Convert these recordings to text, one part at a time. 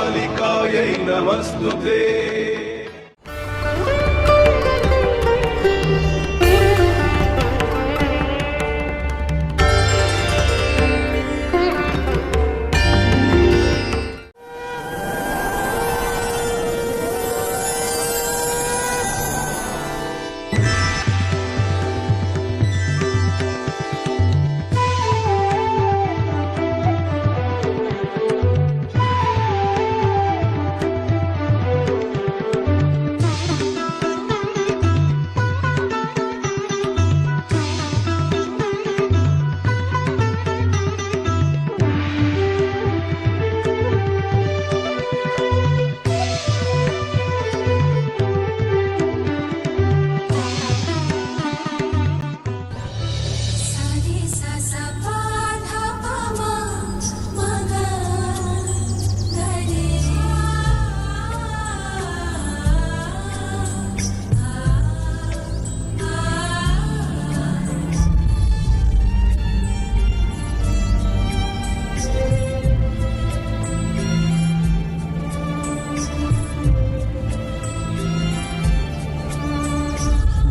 कालिकायै नमस्तुते।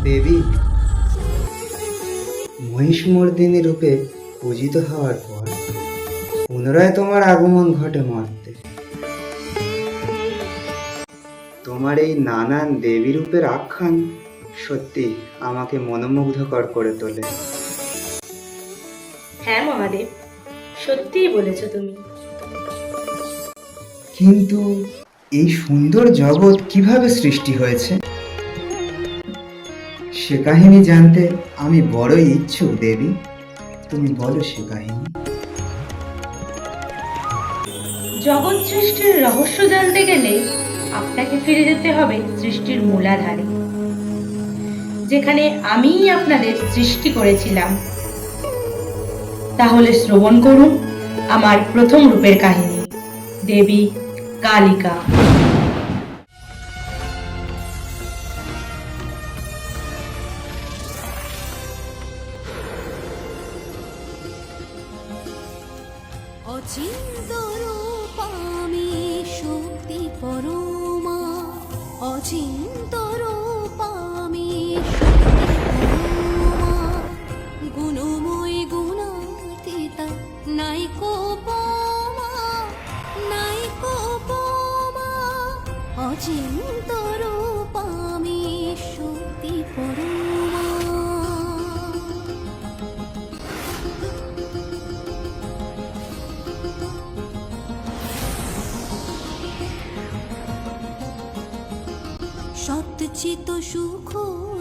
দেবী, মহিষমর্দিনী রূপে পূজিত হওয়ার পর পুনরায় তোমার আগমন ঘটে মর্তে। তোমার এই নানান দেবী রূপের আখ্যান সত্যি আমাকে মনোমুগ্ধকর করে তোলে। হ্যাঁ মহাদেব, সত্যিই বলেছ তুমি। কিন্তু এই সুন্দর জগৎ কিভাবে সৃষ্টি হয়েছে সে কাহিনী জানতে আমি বড়ই ইচ্ছুক দেবী। তুমি বলো সে কাহিনী। জগৎ সৃষ্টির রহস্য জানতে গেলে আপনাকে ফিরে যেতে হবে সৃষ্টির মূলাধারে, যেখানে আমিই আপনাদের সৃষ্টি করেছিলাম। তাহলে শ্রবণ করুন আমার প্রথম রূপের কাহিনী, দেবী কালিকা। অচিন্তরূপামি শক্তি পরমা, অচিন্তরূপামি শক্তি পরমা, গুণময়ী গুণাতীতা নাইকো উপমা, নাইকো উপমা, অচিন্তরূপামি শক্তি পরমা। সচ্চিত সুখ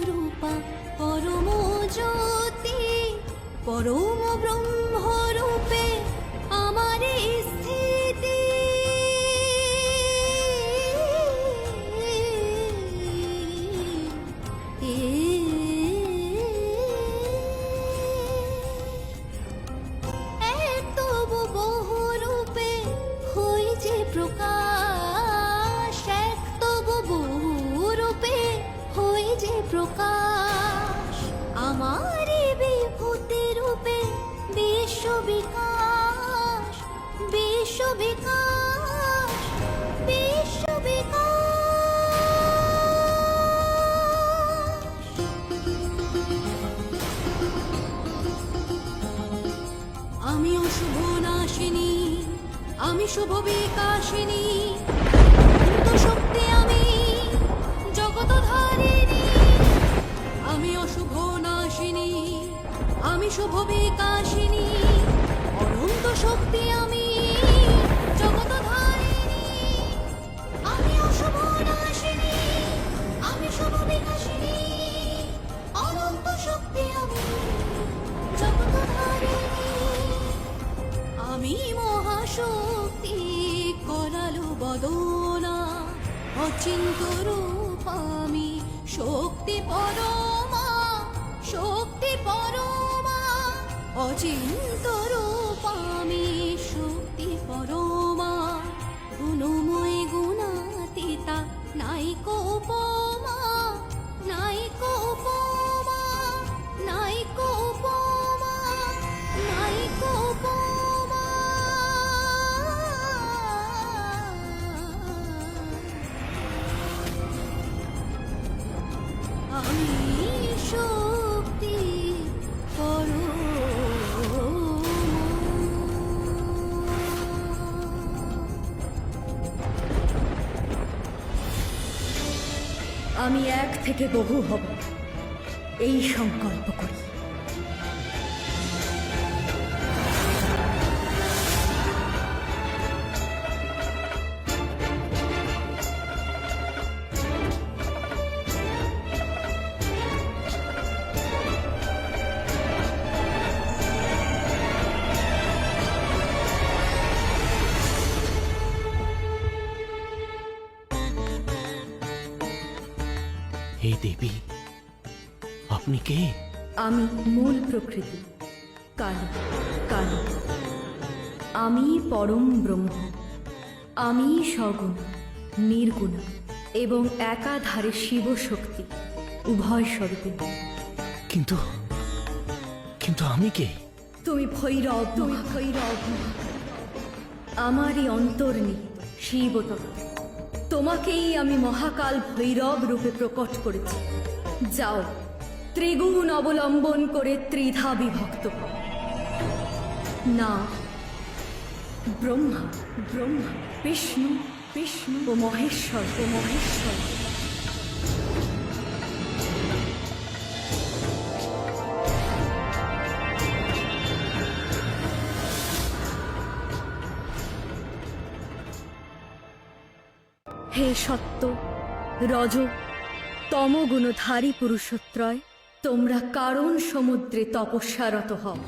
রূপা পরম জ্যোতি, পরম ব্রহ্ম রূপে আমার স্থিতি। তবু বহু রূপে হই যে প্রকাশ, এক তবু বহু রূপে হই যে প্রকাশ। আমারই বিভূতি রূপে বিশ্ব বিকাশ, বিশ্ব বিকাশ, বিশ্ব বিকাশ। আমি অশুভ নাশিনী, আমি শুভ বিকাশিনী, অনন্ত শক্তি আমি জগতধারিণী। আমি অশুভ নাশিনী, আমি শুভ বিকাশিনী, অনন্ত শক্তি আমি জগতধারিণী। আমি অশুভ নাশিনী, আমি শুভ বিকাশিনী, অনন্ত শক্তি আমি জগতধারিণী। আমি মহাশক্তি করালু বদনা, অচিন্ত রূপামি শক্তি পরমা, শক্তি পরমা, অচিন্ত রূপামি শক্তি পরমা। গুণময়ী গুণাতীতা নাইকো উপমা, নাইকো উপমা, নাইকো উপমা, নাইকো উপমা। আমি এক থেকে বহু হব, এই সংকল্প করি। হে দেবী, আপনি কে? আমি মূল প্রকৃতি, কালী, কালী। আমি পরম ব্রহ্ম। আমি সগুণ, নির্গুণ এবং একাধারে শিব শক্তি উভয় স্বরূপে। কিন্তু কিন্তু আমি কে? তুমি ভৈরব, তুমি ভৈরব। আমারই অন্তর্নিহিত শিবতত্ত্ব। তোমাকেই আমি মহাকাল ভৈরব রূপে প্রকট করেছি। যাও, ত্রিগুণ অবলম্বন করে ত্রিধা বিভক্ত হও। না, ব্রহ্মা, ব্রহ্মা, বিষ্ণু, বিষ্ণু ও মহেশ্বর, ও মহেশ্বর। হে সত্য, রজ, তমগুণধারী পুরুষত্রয়, তোমরা কারণ সমুদ্রে তপস্যারত হও।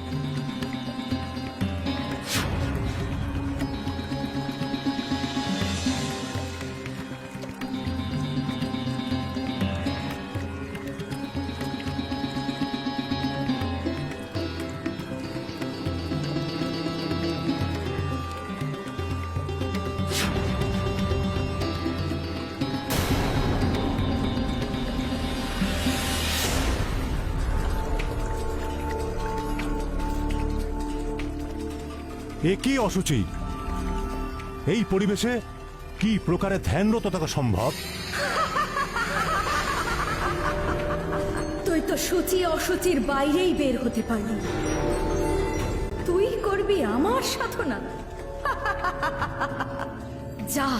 এ কি অসুচি? এই পরিবেশে কি প্রকারে ধ্যানরত থাকা সম্ভব? তুই তো সূচি অসুচির বাইরেই বের হতে পারলি। তুই করবি আমার সাধনা? যা,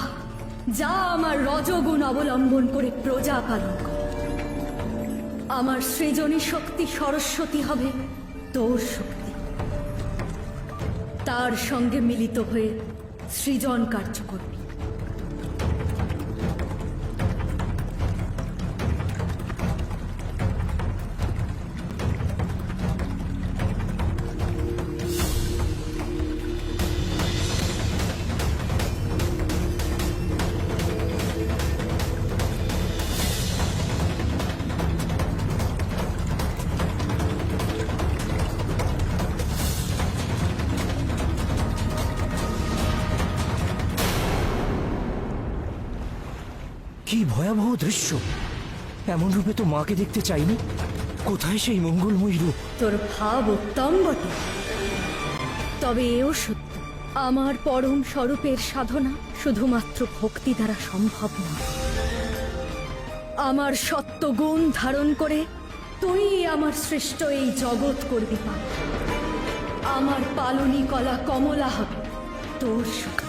যা আমার রজগুণ অবলম্বন করে প্রজা পালন কর। আমার সৃজনী শক্তি সরস্বতী হবে তোর শক্তি। তার সঙ্গে মিলিত হয়ে সৃজন কার্য করবি। কি ভয়াবহ দৃশ্য! এমন রূপে তো মাকে দেখতে চাইনি। কোথায় সেই মঙ্গলময়ী রূপ? তোর ভাব উত্তম বটে, তবে এও সত্য, আমার পরম স্বরূপের সাধনা শুধুমাত্র ভক্তি দ্বারা সম্ভব না। আমার সত্য গুণ ধারণ করে তুই আমার সৃষ্ট এই জগৎ করবি পাল। আমার পালনী কলা কমলা হবে তোর শক্তি।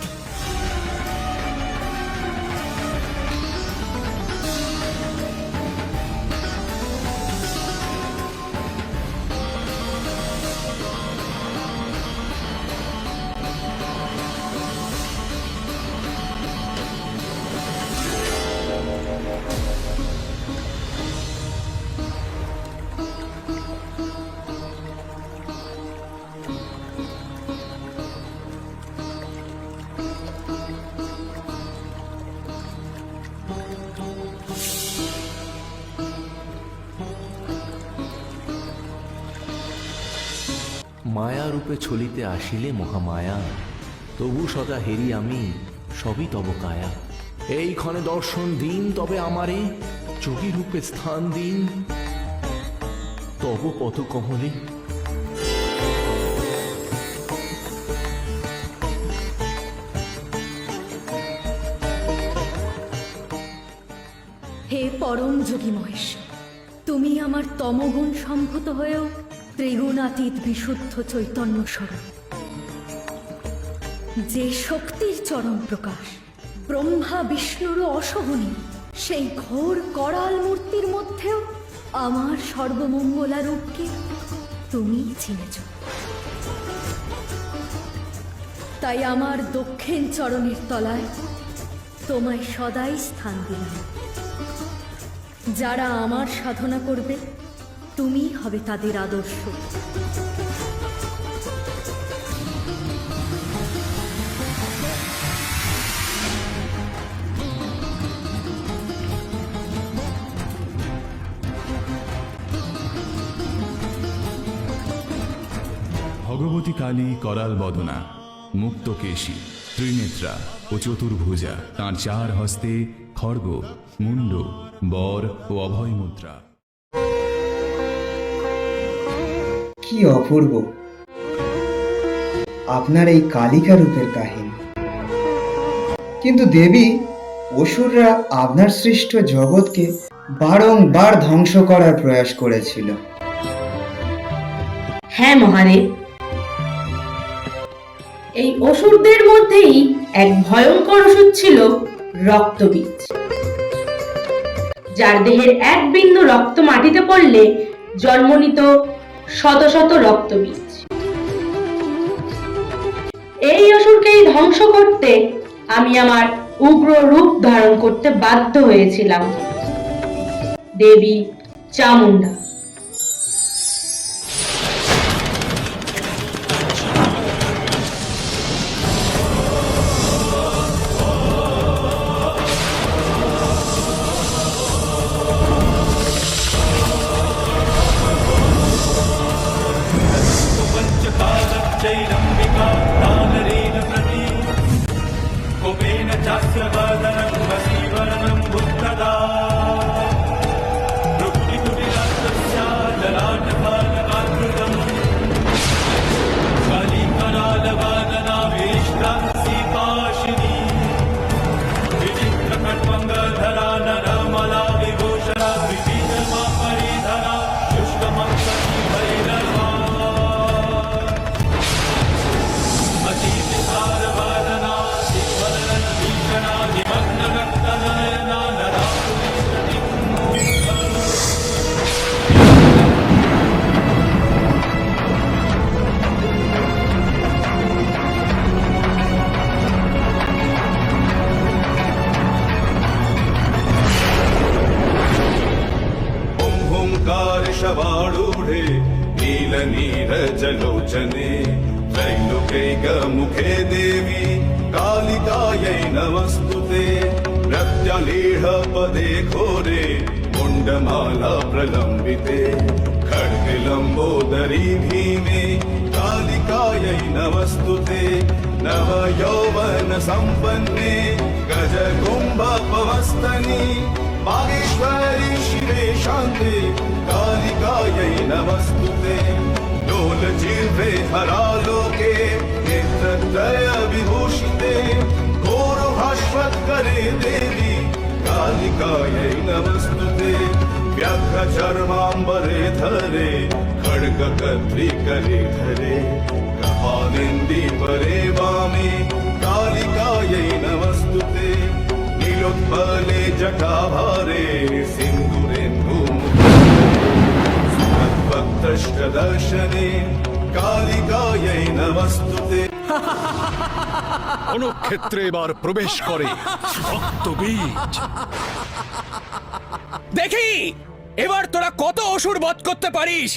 মায়া রূপে ছলিতে আসিলে মহামায়া, তবু সদা হেরি আমি সবই তব কায়া। এই ক্ষণে দর্শন দিন তবে আমারে, যোগী রূপে স্থান দিন তব পথ কমলে। হে পরম যোগী মহেশ্বর, তুমি আমার তমগুণ সম্ভূত হয়েও ত্রিগুণাতীত বিশুদ্ধ চৈতন্য স্বরূপ। যে শক্তির চরম প্রকাশ, ব্রহ্মা বিষ্ণুরও অসহনীয়, সেই ঘোর করাল মূর্তির মধ্যেও আমার সর্বমঙ্গলা রূপকে তুমিই চিনেছ। তাই আমার দক্ষিণ চরণের তলায় তোমায় সদাই স্থান দিলাম। যারা আমার সাধনা করবে তুমিই হবে তাদের আদর্শ। ভগবতী কালী করাল বদনা, মুক্তকেশী, ত্রিনেত্রা ও চতুর্ভুজা। তাঁর চার হস্তে খড়গ, মুন্ড, বর ও অভয় মুদ্রা। কি অপূর্ব আপনার এই কালিকা রূপের কাহিনী। কিন্তু দেবী, অসুররা আপনার সৃষ্ট জগৎকে বারংবার ধ্বংস করার প্রয়াস করেছিল। হ্যাঁ মহাদেব, এই অসুরদের মধ্যেই এক ভয়ঙ্কর অসুর ছিল রক্তবীজ, যার দেহের এক বিন্দু রক্ত মাটিতে পড়লে জন্ম নিত শত শত রক্তবীজ। এই অসুরকেই ধ্বংস করতে আমি আমার উগ্র রূপ ধারণ করতে বাধ্য হয়েছিলাম, দেবী চামুন্ডা। चैरम्बिका दानरेण प्रति कोपेन चास्य वदनं वशीवरणं बुद्धदा रुक्तिकुटिलास्तस्या ललाटफलकाकृतम् कालीकरालवदना वेष्टा सीताशिनी विचित्रखड्गधरा नरमला विभूषणा विभीषमा परिधरा शुष्कमंसती भैरवा शवाडूढे नीलनीरजलोचने त्रैलोक्यैकमुखे देवी कालिकायै नमस्तुते प्रत्यलीढपदे घोरे मुण्डमाला प्रलम्बिते खड्गलम्बोदरी भीमे कालिकायै नमस्तुते नवयौवन सम्पन्ने गजकुम्भपवस्तनि बागेश्वरी शिवे शान्ते कालिकायै नमस्तुते लोलजिह्वे हरालोके नेत्रत्रय विभूषिते घोरभास्वत्करे देवी कालिकायै नमस्तुते व्याघ्रचर्माम्बरे धरे खड्गकर्त्रिकरे धरे कपालेन्दीपरे वामे कालिकायै नमस्तुते नीलोत्पले जटाभारे सिन्दूरेन्दुमुखे सुखद्भक्तष्टदर्शने कालिकायै नमस्तुते। অনুক্ষেত্রে এবার প্রবেশ করে রক্তবীজ। দেখি এবার তোরা কত অসুর বধ করতে পারিস।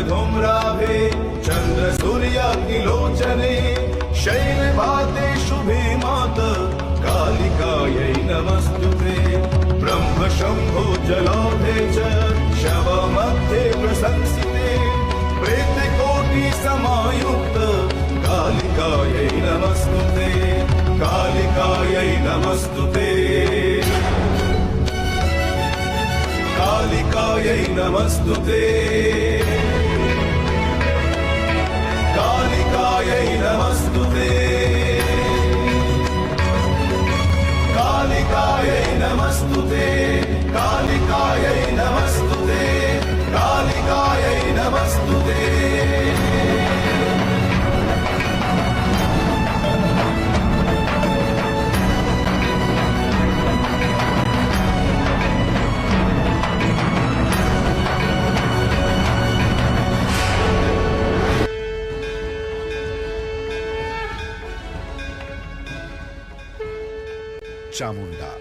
धूम्राभे चंद्र सूर्याग्निलोचने शैलभाते शुभे मात कालिकायै नमस्तुते ब्रह्म शंभो जलाधे च शव मध्ये प्रशंसिते प्रेतकोटि नमस्तुते कालिकायै नमस्तुते कालिकायै नमस्तुते कालिकायै नमस्तुते कालिकायै नमस्तुते कालिकायै नमस्तुते कालिकायै नमस्तुते চামুন্ডা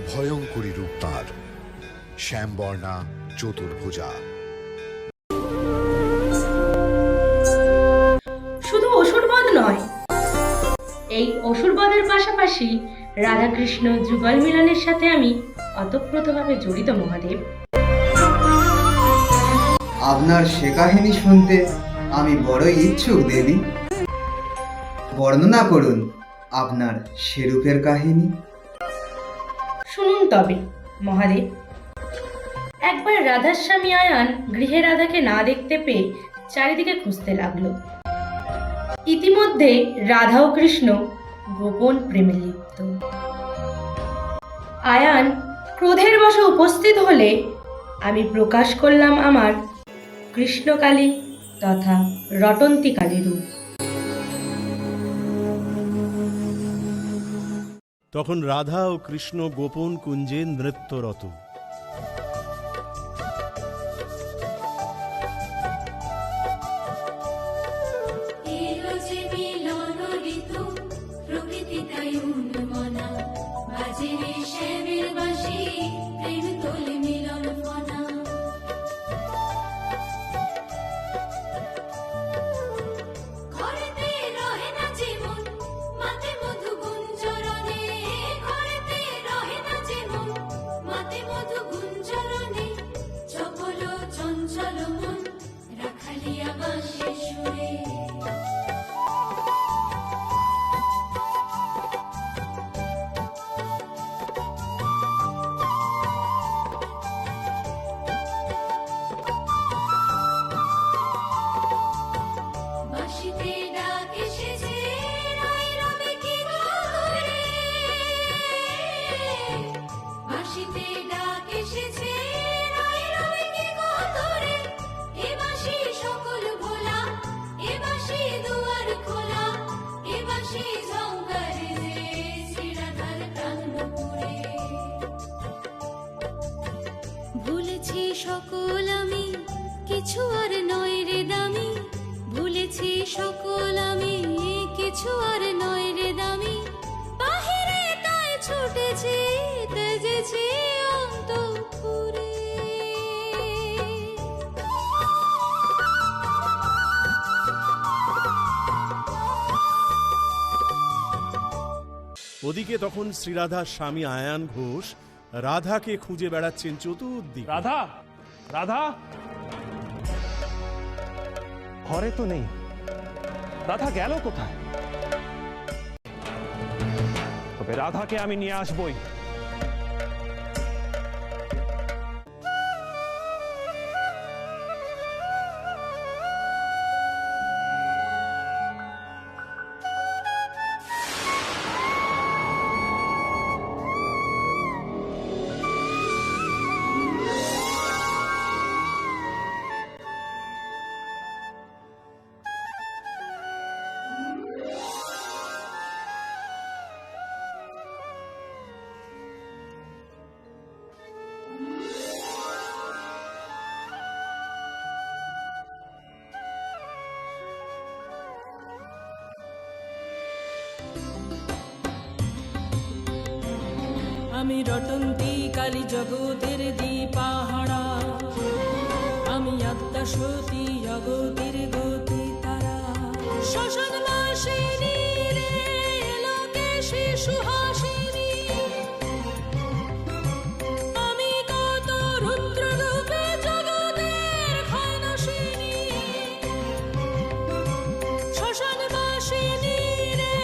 ভয়ঙ্করী রূপ তাঁর, শ্যামবর্ণা চতুর্ভুজা। শুধু অসুরবধ নয়, এই অসুরবধের পাশাপাশি রাধাকৃষ্ণ যুগল মিলনের সাথে আমি অতপ্রতভাবে জড়িত মহাদেব। আপনার সে কাহিনী শুনতে আমি বড়ই ইচ্ছুক দেবী। বর্ণনা করুন আপনার সে রূপের কাহিনী। শুনুন তবে মহাদেব। একবার রাধার স্বামী আয়ান গৃহে রাধাকে না দেখতে পেয়ে চারিদিকে খুঁজতে লাগলো। ইতিমধ্যে রাধা ও কৃষ্ণ গোপন প্রেমে লিপ্ত। আয়ান ক্রোধের বশে উপস্থিত হলে আমি প্রকাশ করলাম আমার কৃষ্ণকালী তথা রটন্তিকালী রূপ। তখন রাধা ও কৃষ্ণ গোপন কুঞ্জে নৃত্যরত। ভুলেছি সকল আমি, কিছু আর নয় রে দামি। ভুলেছি সকল আমি, কিছু আর নয় রে দামি। বাহিরে তাই ছুটেছি, তেজেছি অন্তঃপুরে। ওদিকে তখন শ্রীরাধার স্বামী আয়ান ঘোষ রাধাকে খুঁজে বেড়াচ্ছেন চতুর্দিকে। রাধা, রাধা ঘরে তো নেই। রাধা গেল কোথায়? তবে রাধাকে আমি নিয়ে আসবই। আমি রটন্তি কালী জগতের দীপাহারা, আমি আত্মা সতী জগতের গতি তারা। শ্মশান বাসিনী রে লোকে শিশু হাসিনী, আমি কত রুদ্রলোকে জগতের ক্ষয়নাশিনী। শ্মশান বাসিনী রে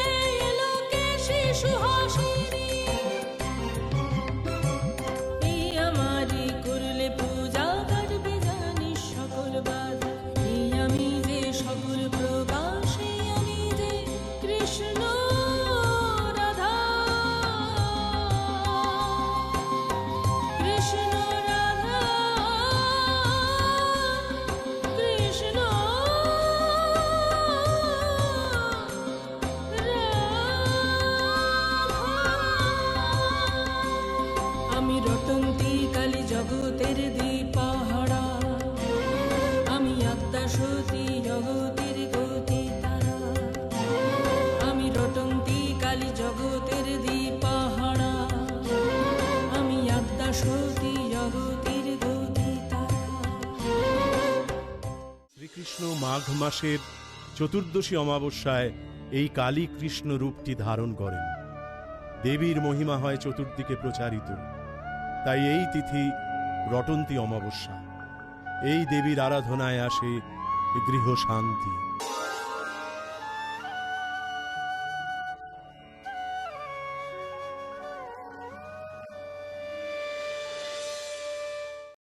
জগতের দীপাহারা, আমি আদ্যা সতী জগতের গতি তারা, আমি রটন্তি কালী জগতের দীপাহারা, আমি আদ্যা সতী জগতের গতি তারা। শ্রীকৃষ্ণ মাঘ মাসের চতুর্দশী অমাবস্যায় এই কালী কৃষ্ণ রূপটি ধারণ করেন। দেবীর মহিমা হয় চতুর্দিকে প্রচারিত, তাই এই তিথি রটন্তী অমাবস্যা। এই দেবীর আরাধনায় আসে গৃহ শান্তি।